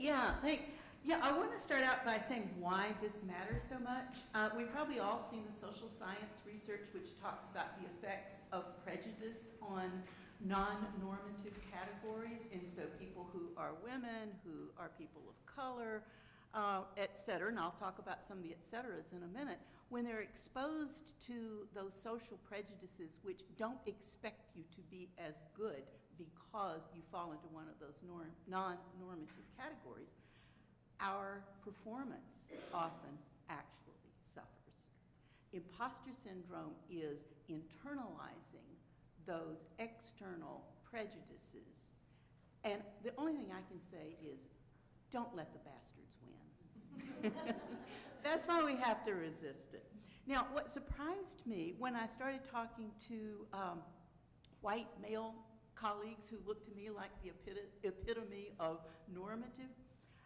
Yeah, I want to start out by saying why this matters so much. We've probably all seen the social science research which talks about the effects of prejudice on non-normative categories, and so people who are women, who are people of color, et cetera, and I'll talk about some of the et ceteras in a minute, when they're exposed to those social prejudices which don't expect you to be as good because you fall into one of those non-normative categories, our performance often actually suffers. Impostor syndrome is internalizing those external prejudices. And the only thing I can say is, don't let the bastards win. That's why we have to resist it. Now, what surprised me when I started talking to white male colleagues who looked to me like the epitome of normative,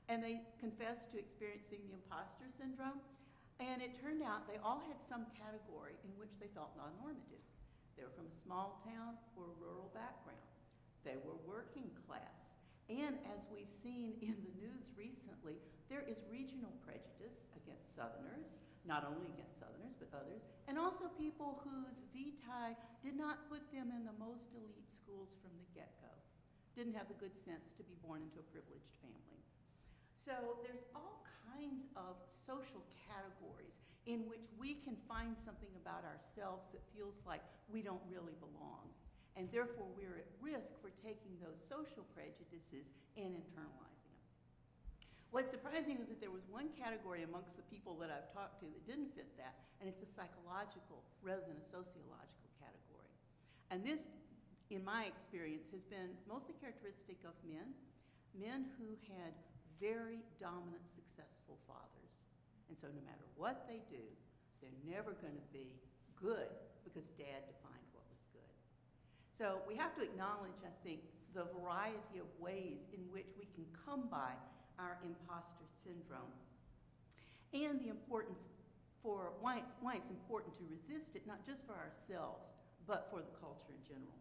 and they confessed to experiencing the imposter syndrome, and it turned out they all had some category in which they felt non-normative. They were from a small town or rural background. They were working class. And as we've seen in the news recently, there is regional prejudice against Southerners, not only against Southerners, but others, and also people whose vitae did not put them in the most elite schools from the get-go, didn't have the good sense to be born into a privileged family. So there's all kinds of social categories in which we can find something about ourselves that feels like we don't really belong. And therefore, we're at risk for taking those social prejudices and internalizing them. What surprised me was that there was one category amongst the people that I've talked to that didn't fit that, and it's a psychological rather than a sociological category. And this, in my experience, has been mostly characteristic of men who had very dominant, successful fathers. And so no matter what they do, they're never going to be good because dad defined what was good. So we have to acknowledge, I think, the variety of ways in which we can come by our imposter syndrome and the importance for why it's important to resist it, not just for ourselves, but for the culture in general.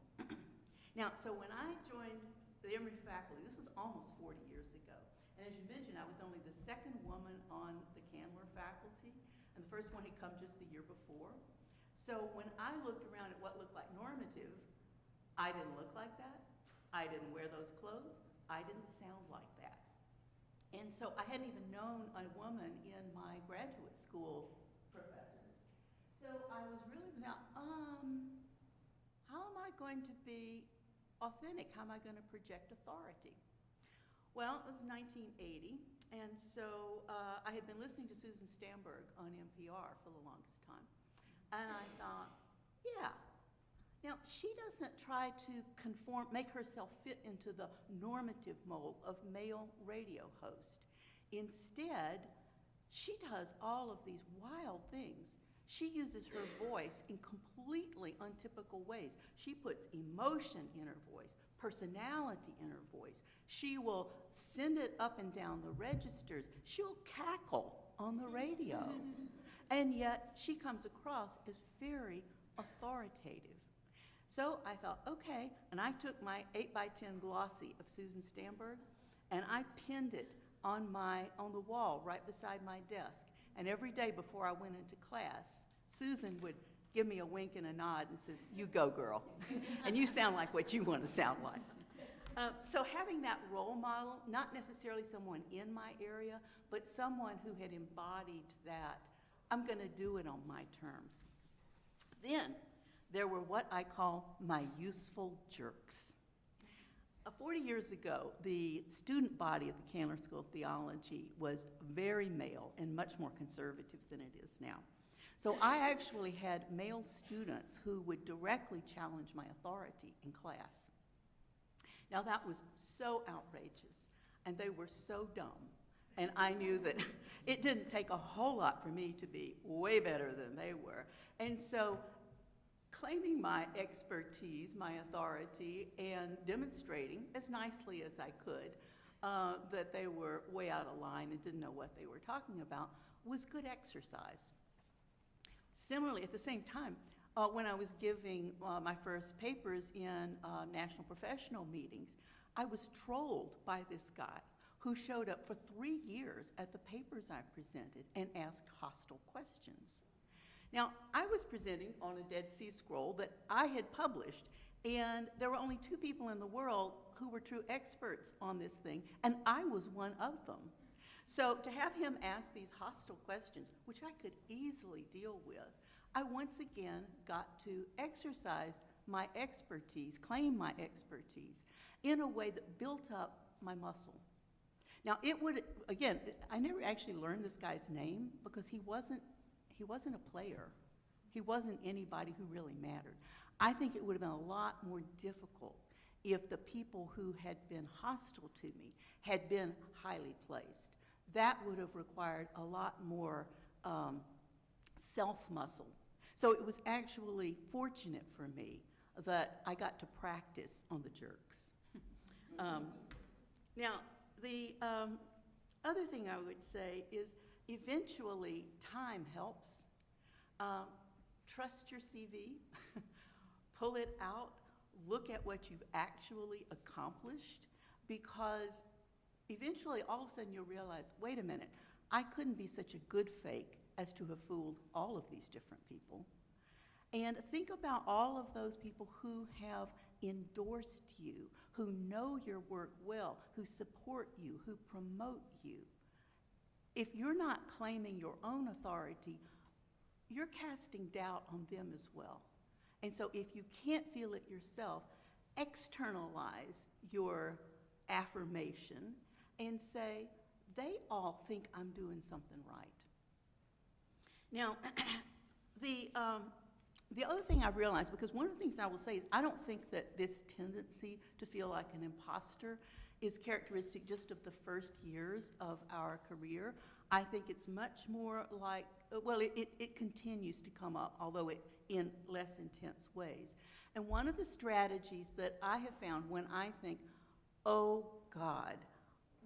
Now, so when I joined the Emory faculty, this was almost 40 years ago. And as you mentioned, I was only the second woman on the Candler faculty, and the first one had come just the year before. So when I looked around at what looked like normative, I didn't look like that. I didn't wear those clothes. I didn't sound like that. And so I hadn't even known a woman in my graduate school professors. So I was really without, how am I going to be authentic? How am I going to project authority? Well, it was 1980, and so I had been listening to Susan Stamberg on NPR for the longest time. And I thought, yeah. Now, she doesn't try to make herself fit into the normative mold of male radio host. Instead, she does all of these wild things. She uses her voice in completely untypical ways. She puts emotion in her voice, personality in her voice. She will send it up and down the registers. She'll cackle on the radio. And yet, she comes across as very authoritative. So I thought, okay, and I took my 8x10 glossy of Susan Stamberg, and I pinned it on the wall right beside my desk. And every day before I went into class, Susan would give me a wink and a nod and says, "You go, girl." And you sound like what you want to sound like. So having that role model, not necessarily someone in my area, but someone who had embodied that, I'm going to do it on my terms. Then there were what I call my useful jerks. 40 years ago, the student body at the Candler School of Theology was very male and much more conservative than it is now. So I actually had male students who would directly challenge my authority in class. Now that was so outrageous, and they were so dumb, and I knew that it didn't take a whole lot for me to be way better than they were. And so claiming my expertise, my authority, and demonstrating as nicely as I could that they were way out of line and didn't know what they were talking about was good exercise. Similarly, at the same time, when I was giving my first papers in national professional meetings, I was trolled by this guy who showed up for 3 years at the papers I presented and asked hostile questions. Now, I was presenting on a Dead Sea Scroll that I had published, and there were only 2 people in the world who were true experts on this thing, and I was one of them. So to have him ask these hostile questions, which I could easily deal with, I once again got to exercise my expertise, claim my expertise, in a way that built up my muscle. Now, it would, again, I never actually learned this guy's name because he wasn't a player. He wasn't anybody who really mattered. I think it would have been a lot more difficult if the people who had been hostile to me had been highly placed. That would have required a lot more self-muscle. So it was actually fortunate for me that I got to practice on the jerks. Now, the other thing I would say is eventually time helps. Trust your CV, pull it out, look at what you've actually accomplished, because eventually all of a sudden you'll realize, wait a minute, I couldn't be such a good fake as to have fooled all of these different people. And think about all of those people who have endorsed you, who know your work well, who support you, who promote you. If you're not claiming your own authority, you're casting doubt on them as well. And so if you can't feel it yourself, externalize your affirmation and say, they all think I'm doing something right. Now, the other thing I realized, because one of the things I will say is I don't think that this tendency to feel like an imposter is characteristic just of the first years of our career. I think it's much more like, well, it continues to come up, although in less intense ways. And one of the strategies that I have found when I think, oh God,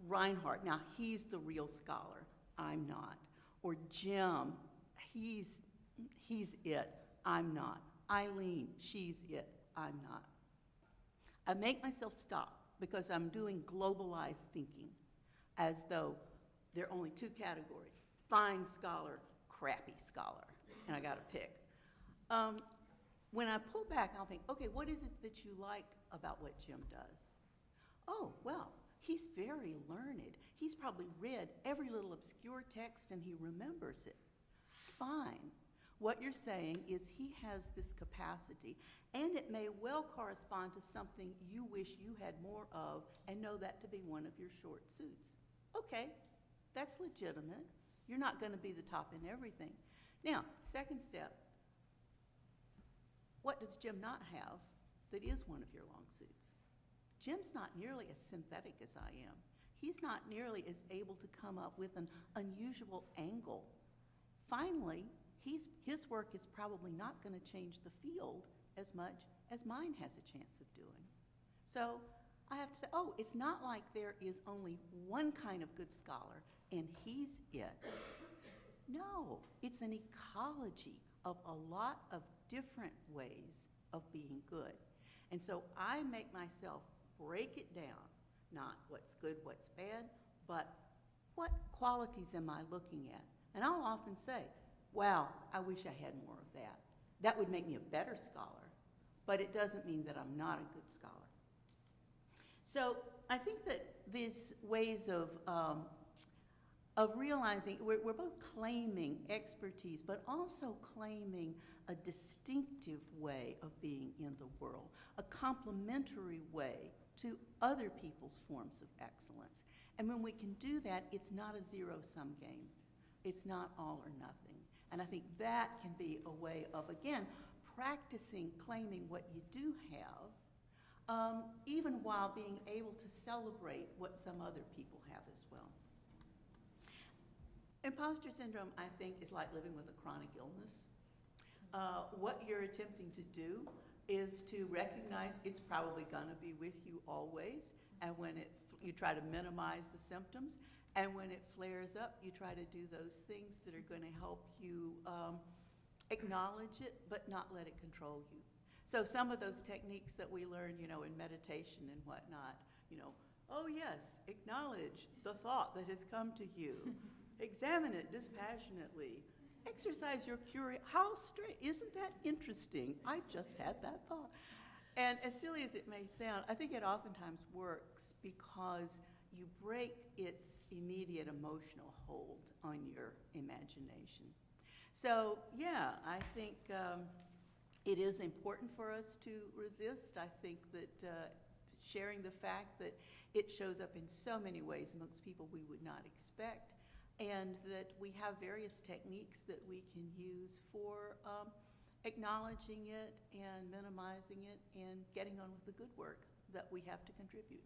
Reinhardt, now he's the real scholar, I'm not. Or Jim, he's it, I'm not. Eileen, she's it, I'm not. I make myself stop because I'm doing globalized thinking as though there are only 2 categories, fine scholar, crappy scholar, and I gotta pick. When I pull back, I'll think, okay, what is it that you like about what Jim does? Oh, well, he's very learned. He's probably read every little obscure text and he remembers it. Fine. What you're saying is he has this capacity, and it may well correspond to something you wish you had more of and know that to be one of your short suits. Okay, that's legitimate. You're not going to be the top in everything. Now, second step, what does Jim not have that is one of your long suits? Jim's not nearly as synthetic as I am. He's not nearly as able to come up with an unusual angle. Finally, his work is probably not going to change the field as much as mine has a chance of doing. So I have to say, oh, it's not like there is only one kind of good scholar and he's it. No, it's an ecology of a lot of different ways of being good. And so I make myself break it down, not what's good, what's bad, but what qualities am I looking at? And I'll often say, wow, I wish I had more of that. That would make me a better scholar, but it doesn't mean that I'm not a good scholar. So I think that these ways of realizing, we're both claiming expertise, but also claiming a distinctive way of being in the world, a complementary way to other people's forms of excellence. And when we can do that, it's not a zero-sum game. It's not all or nothing. And I think that can be a way of, again, practicing claiming what you do have, even while being able to celebrate what some other people have as well. Imposter syndrome, I think, is like living with a chronic illness. What you're attempting to do is to recognize it's probably going to be with you always, and when you try to minimize the symptoms, and when it flares up, you try to do those things that are going to help you acknowledge it, but not let it control you. So some of those techniques that we learn, in meditation and whatnot, Oh yes, acknowledge the thought that has come to you. Examine it dispassionately. Exercise your curiosity. How straight, isn't that interesting? I just had that thought. And as silly as it may sound, I think it oftentimes works because you break its immediate emotional hold on your imagination. So yeah, I think it is important for us to resist. I think that sharing the fact that it shows up in so many ways amongst people we would not expect, and that we have various techniques that we can use for acknowledging it and minimizing it and getting on with the good work that we have to contribute.